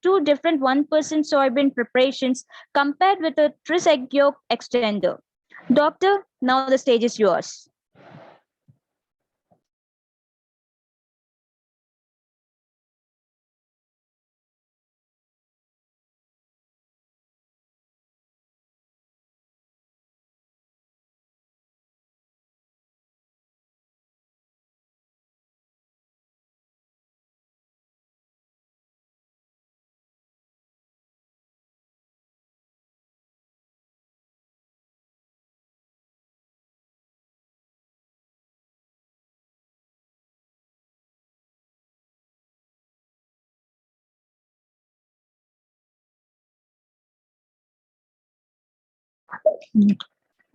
two different 1% soybean preparations compared with a tris egg yolk extender. Doctor, now the stage is yours.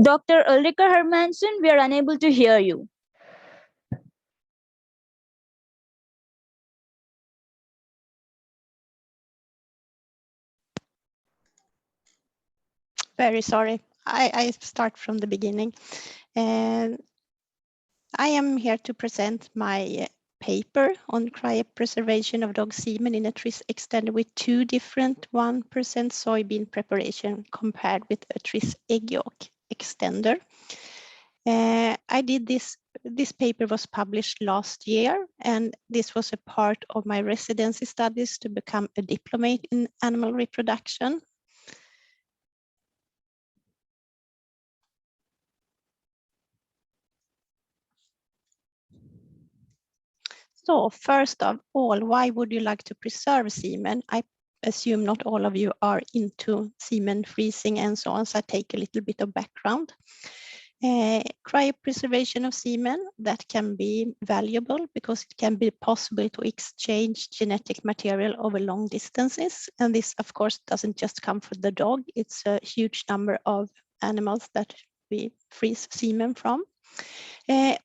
Dr. Ulrika Hermansson, we are unable to hear you. Very sorry. I start from the beginning. And I am here to present my paper on cryopreservation of dog semen in a tris extender with two different 1% soybean preparation compared with a tris egg yolk extender. I did this paper was published last year, and this was a part of my residency studies to become a diplomate in animal reproduction. So first of all, why would you like to preserve semen? I assume not all of you are into semen freezing and so on, so I take a little bit of background. Cryopreservation of semen, that can be valuable because it can be possible to exchange genetic material over long distances. And this, of course, doesn't just come for the dog. It's a huge number of animals that we freeze semen from.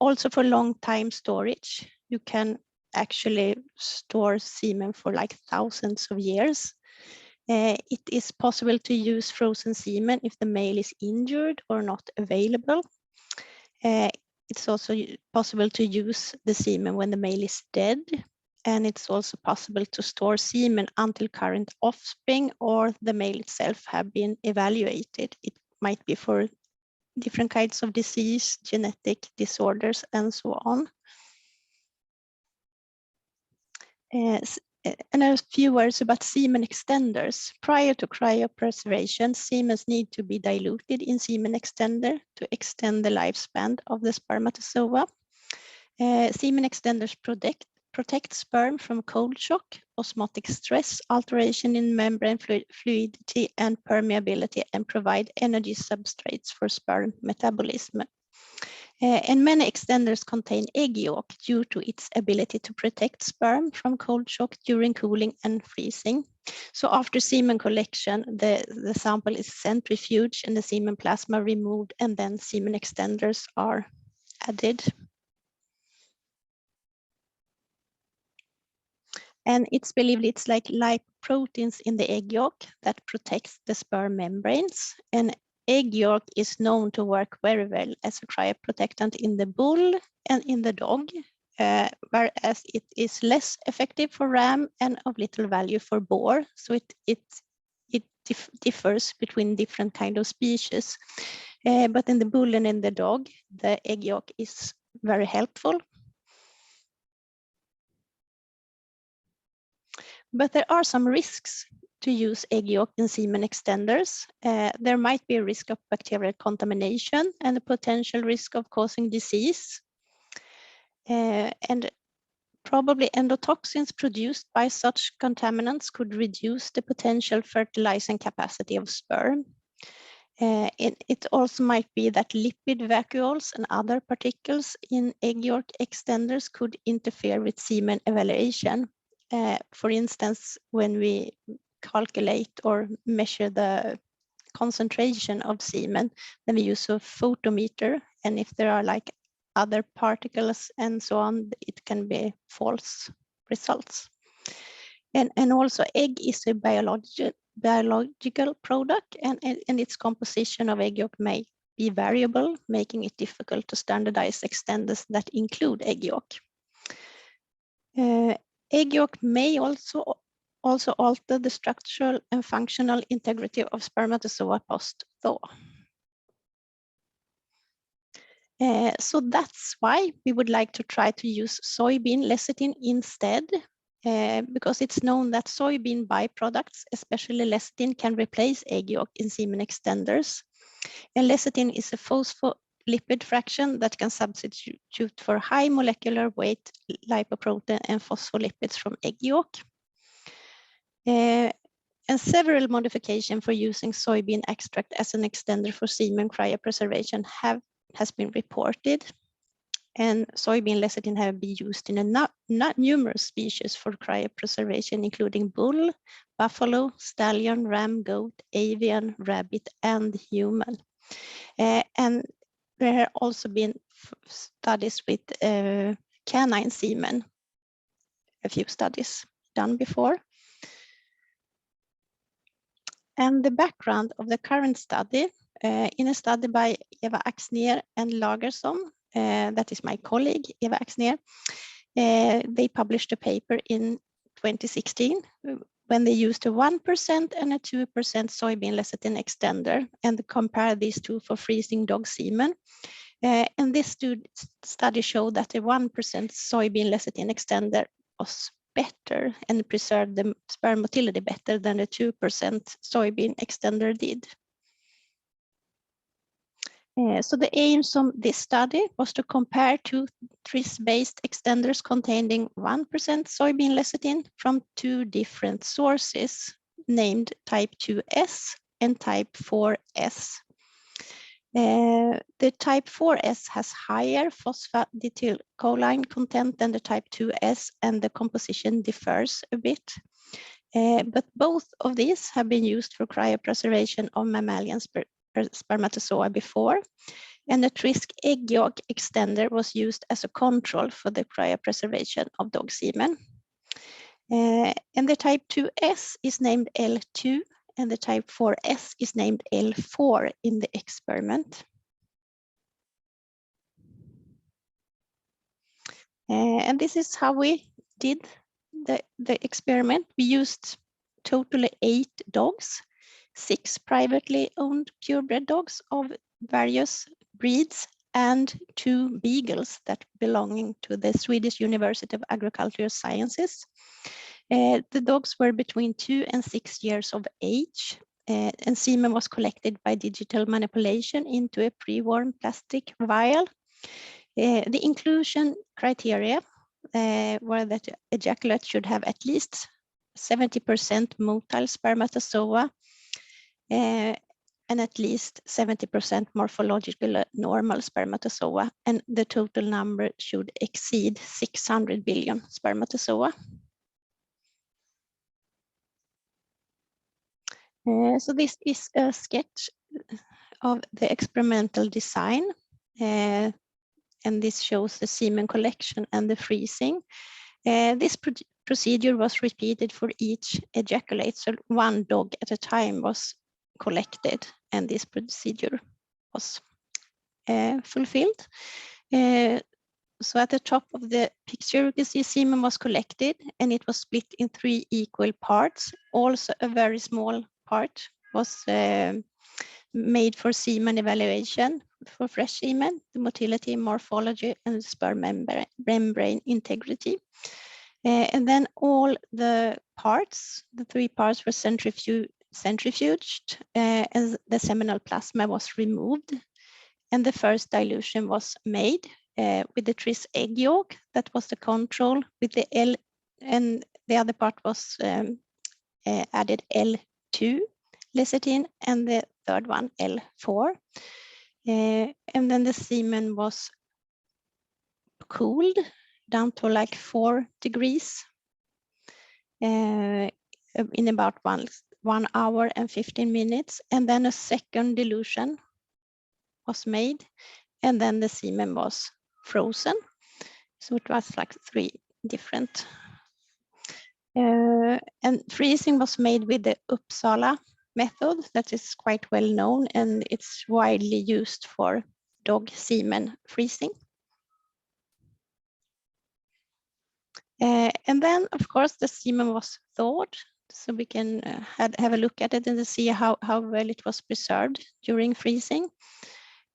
Also for long time storage, you can actually store semen for like thousands of years. It is possible to use frozen semen if the male is injured or not available. It's also possible to use the semen when the male is dead. And it's also possible to store semen until current offspring or the male itself have been evaluated. It might be for different kinds of disease, genetic disorders, and so on. And a few words about semen extenders. Prior to cryopreservation, semen need to be diluted in semen extender to extend the lifespan of the spermatozoa. Semen extenders protect sperm from cold shock, osmotic stress, alteration in membrane fluidity and permeability, and provide energy substrates for sperm metabolism. And many extenders contain egg yolk due to its ability to protect sperm from cold shock during cooling and freezing. So after semen collection, the sample is centrifuged and the semen plasma removed, and then semen extenders are added. And it's believed it's like lipoproteins in the egg yolk that protects the sperm membranes. And egg yolk is known to work very well as a cryoprotectant in the bull and in the dog, whereas it is less effective for ram and of little value for boar. So it differs between different kind of species. But in the bull and in the dog, the egg yolk is very helpful. But there are some risks to use egg yolk in semen extenders. There might be a risk of bacterial contamination and a potential risk of causing disease. And probably endotoxins produced by such contaminants could reduce the potential fertilizing capacity of sperm. It also might be that lipid vacuoles and other particles in egg yolk extenders could interfere with semen evaluation. For instance, when we calculate or measure the concentration of semen, then we use a photometer, and if there are like other particles and so on, it can be false results. And also egg is a biological product, and its composition of egg yolk may be variable, making it difficult to standardize extenders that include egg yolk. Egg yolk may also also alter the structural and functional integrity of spermatozoa post-thaw. So that's why we would like to try to use soybean lecithin instead, because it's known that soybean byproducts, especially lecithin, can replace egg yolk in semen extenders. And lecithin is a phospholipid fraction that can substitute for high molecular weight lipoprotein and phospholipids from egg yolk. And several modifications for using soybean extract as an extender for semen cryopreservation has been reported. And soybean lecithin have been used in numerous species for cryopreservation, including bull, buffalo, stallion, ram, goat, avian, rabbit, and human. And there have also been studies with canine semen, a few studies done before. And the background of the current study, in a study by Eva Axnér and Lagersson, that is my colleague, Eva Axnér, they published a paper in 2016 when they used a 1% and a 2% soybean lecithin extender and compared these two for freezing dog semen. And this study showed that the 1% soybean lecithin extender was better and preserved the sperm motility better than the 2% soybean extender did. So the aims of this study was to compare two tris-based extenders containing 1% soybean lecithin from two different sources named type 2S and type 4S. The type 4S has higher phosphatidylcholine content than the type 2S, and the composition differs a bit. But both of these have been used for cryopreservation of mammalian spermatozoa before, and the Trisk egg yolk extender was used as a control for the cryopreservation of dog semen. And the type 2S is named L2, and the type 4S is named L4 in the experiment. And this is how we did the experiment. We used totally 8 dogs, 6 privately owned purebred dogs of various breeds, and 2 beagles that belonging to the Swedish University of Agricultural Sciences. The dogs were between 2 and 6 years of age, and semen was collected by digital manipulation into a pre-warmed plastic vial. The inclusion criteria were that ejaculate should have at least 70% motile spermatozoa and at least 70% morphological normal spermatozoa, and the total number should exceed 600 billion spermatozoa. So this is a sketch of the experimental design, and this shows the semen collection and the freezing. This procedure was repeated for each ejaculate, so 1 dog at a time was collected, and this procedure was fulfilled. So at the top of the picture, you can see semen was collected, and it was split in 3 equal parts. Also, a very small part was made for semen evaluation for fresh semen, the motility, morphology, and sperm membrane integrity. And then all the parts, the 3 parts, were centrifuged, and the seminal plasma was removed. And the first dilution was made with the Tris egg yolk. That was the control with the L, and the other part was added L2 lecithin, and the third one L4. And then the semen was cooled down to like 4 degrees in about 1 hour and 15 minutes. And then a second dilution was made, and then the semen was frozen. So it was like 3 different. And freezing was made with the Uppsala method that is quite well known, and it's widely used for dog semen freezing. And then, of course, the semen was thawed, so we can have a look at it and see how well it was preserved during freezing.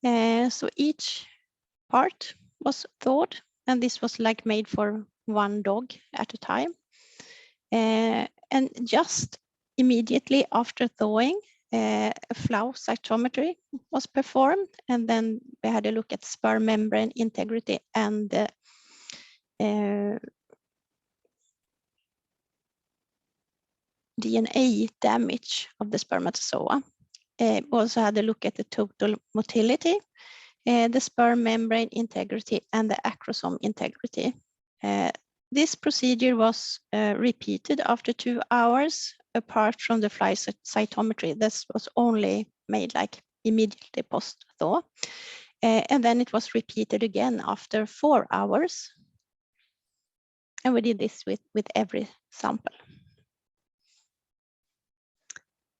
So each part was thawed, and this was like made for one dog at a time. And just immediately after thawing, a flow cytometry was performed, and then we had a look at sperm membrane integrity and DNA damage of the spermatozoa. We also had a look at the total motility, the sperm membrane integrity, and the acrosome integrity. This procedure was repeated after 2 hours, apart from the flow cytometry. This was only made like immediately post-thaw. And then it was repeated again after 4 hours. And we did this with every sample.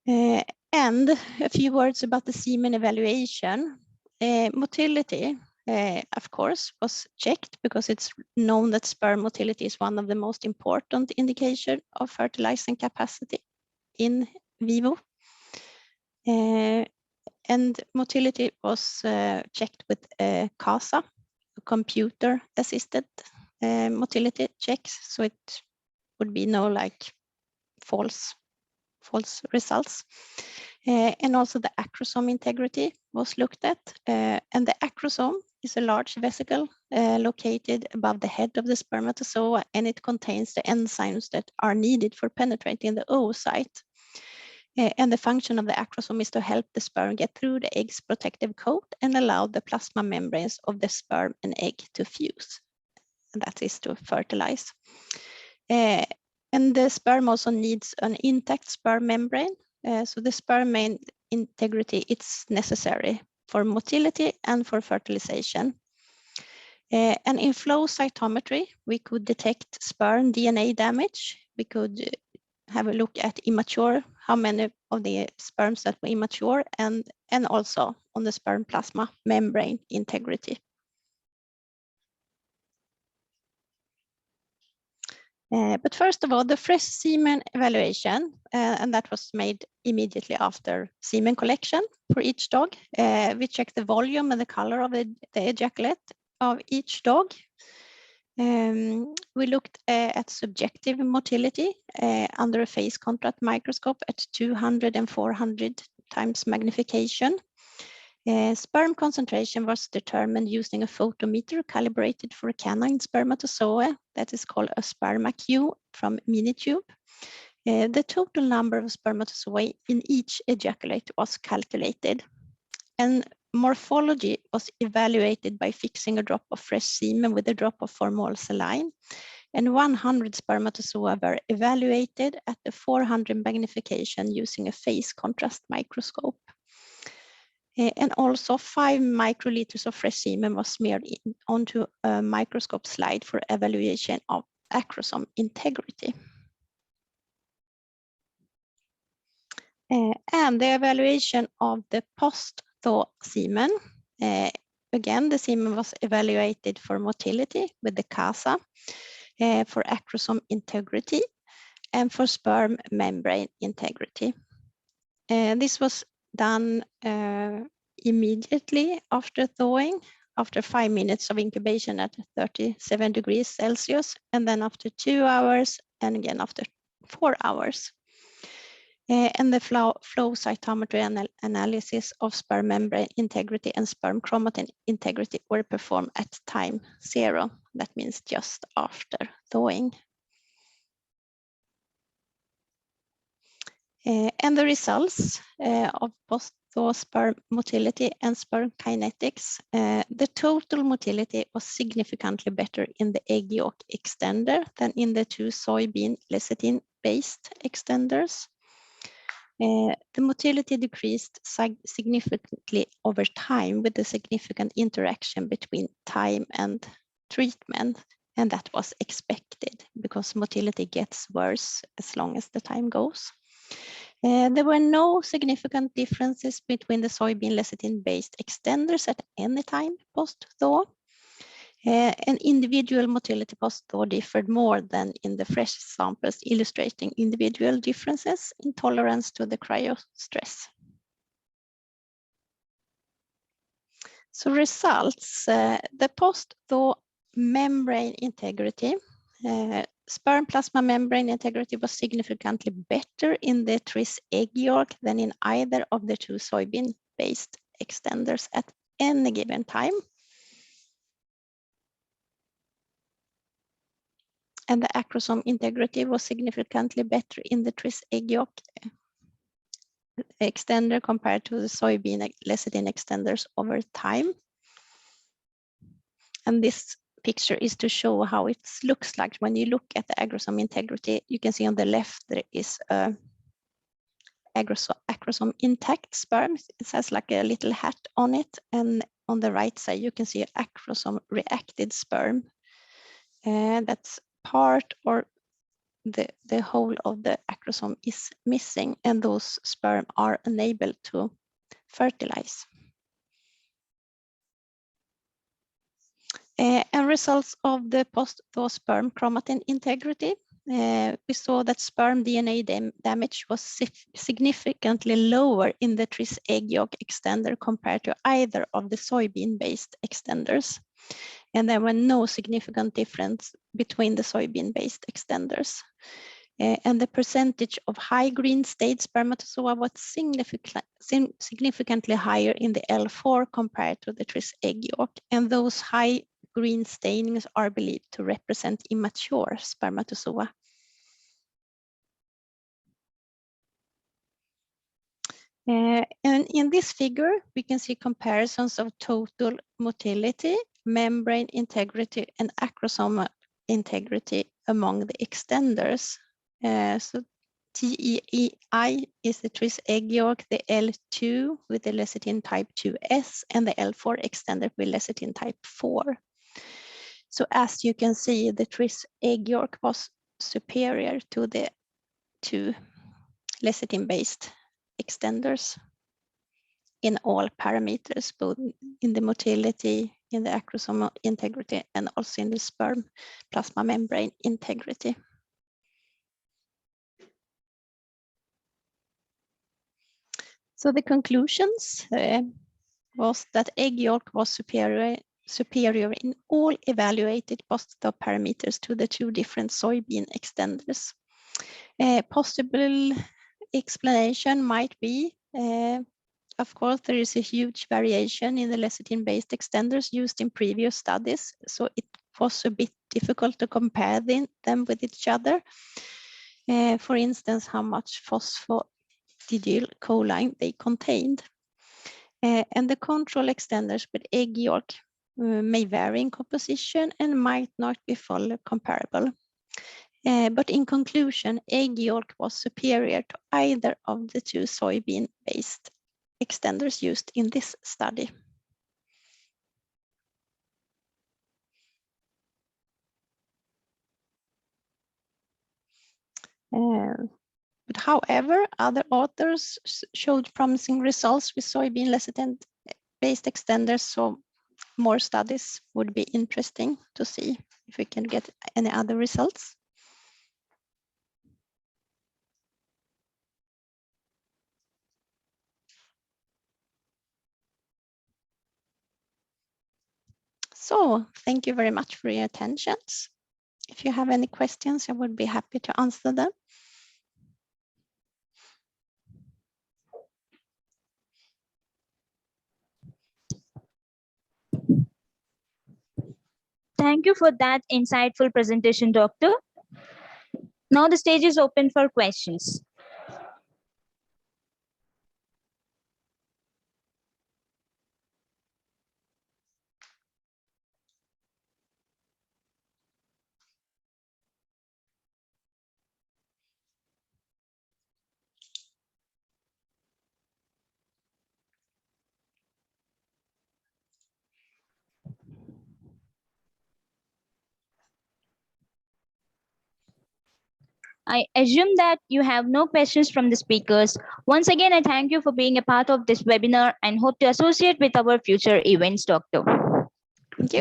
And a few words about the semen evaluation. Motility, of course, was checked because it's known that sperm motility is one of the most important indications of fertilizing capacity in vivo. And motility was checked with CASA, computer-assisted motility checks, so it would be no like false results. And also the acrosome integrity was looked at. And the acrosome is a large vesicle located above the head of the spermatozoa, and it contains the enzymes that are needed for penetrating the oocyte. And the function of the acrosome is to help the sperm get through the egg's protective coat and allow the plasma membranes of the sperm and egg to fuse. And that is to fertilize. And the sperm also needs an intact sperm membrane. So the sperm main integrity, it's necessary for motility and for fertilization. And in flow cytometry, we could detect sperm DNA damage. We could have a look at immature, how many of the sperms that were immature, and also on the sperm plasma membrane integrity. But first of all, the fresh semen evaluation, and that was made immediately after semen collection for each dog. We checked the volume and the color of the ejaculate of each dog. We looked at subjective motility under a phase contrast microscope at 200 and 400 times magnification. Sperm concentration was determined using a photometer calibrated for a canine spermatozoa that is called a sperma-Q from Minitube. The total number of spermatozoa in each ejaculate was calculated, and morphology was evaluated by fixing a drop of fresh semen with a drop of formol saline, and 100 spermatozoa were evaluated at the 400 magnification using a phase contrast microscope. And also 5 microliters of fresh semen was smeared onto a microscope slide for evaluation of acrosome integrity. And the evaluation of the post-thaw semen. Again, the semen was evaluated for motility with the CASA, for acrosome integrity, and for sperm membrane integrity. This was done immediately after thawing, after 5 minutes of incubation at 37 degrees Celsius, and then after 2 hours, and again after 4 hours. And the flow cytometry analysis of sperm membrane integrity and sperm chromatin integrity were performed at time 0. That means just after thawing. And the results of post-thaw sperm motility and sperm kinetics, the total motility was significantly better in the egg yolk extender than in the 2 soybean lecithin-based extenders. The motility decreased significantly over time with a significant interaction between time and treatment, and that was expected because motility gets worse as long as the time goes. There were no significant differences between the soybean lecithin-based extenders at any time post-thaw. And individual motility post-thaw differed more than in the fresh samples, illustrating individual differences in tolerance to the cryostress. So results, the post-thaw membrane integrity, sperm plasma membrane integrity was significantly better in the tris egg yolk than in either of the two soybean-based extenders at any given time. And the acrosome integrity was significantly better in the tris egg yolk extender compared to the soybean lecithin extenders over time. And this picture is to show how it looks like when you look at the acrosome integrity. You can see on the left there is a acrosome intact sperm. It has like a little hat on it, and on the right side you can see an acrosome reacted sperm. And that's part or the whole of the acrosome is missing, and those sperm are unable to fertilize. And results of the post-thaw sperm chromatin integrity. We saw that sperm DNA damage was significantly lower in the tris egg yolk extender compared to either of the soybean-based extenders. And there were no significant difference between the soybean-based extenders. And the percentage of high green state spermatozoa was significantly higher in the L4 compared to the tris egg yolk. And those high green stainings are believed to represent immature spermatozoa. And in this figure, we can see comparisons of total motility, membrane integrity, and acrosome integrity among the extenders. So TEI is the tris egg yolk, the L2 with the lecithin type 2S, and the L4 extender with lecithin type 4. So as you can see, the tris egg yolk was superior to the two lecithin-based extenders in all parameters, both in the motility, in the acrosome integrity, and also in the sperm plasma membrane integrity. So the conclusions was that egg yolk was superior in all evaluated post-thaw parameters to the two different soybean extenders. A possible explanation might be, of course, there is a huge variation in the lecithin-based extenders used in previous studies, so it was a bit difficult to compare them with each other. For instance, how much phosphatidylcholine they contained. And the control extenders with egg yolk may vary in composition and might not be fully comparable. But in conclusion, egg yolk was superior to either of the two soybean-based extenders used in this study. But however, other authors showed promising results with soybean lecithin-based extenders, so more studies would be interesting to see if we can get any other results. So thank you very much for your attention. If you have any questions, I would be happy to answer them. Thank you for that insightful presentation, Doctor. Now the stage is open for questions. I assume that you have no questions from the speakers. Once again, I thank you for being a part of this webinar and hope to associate with our future events, Doctor.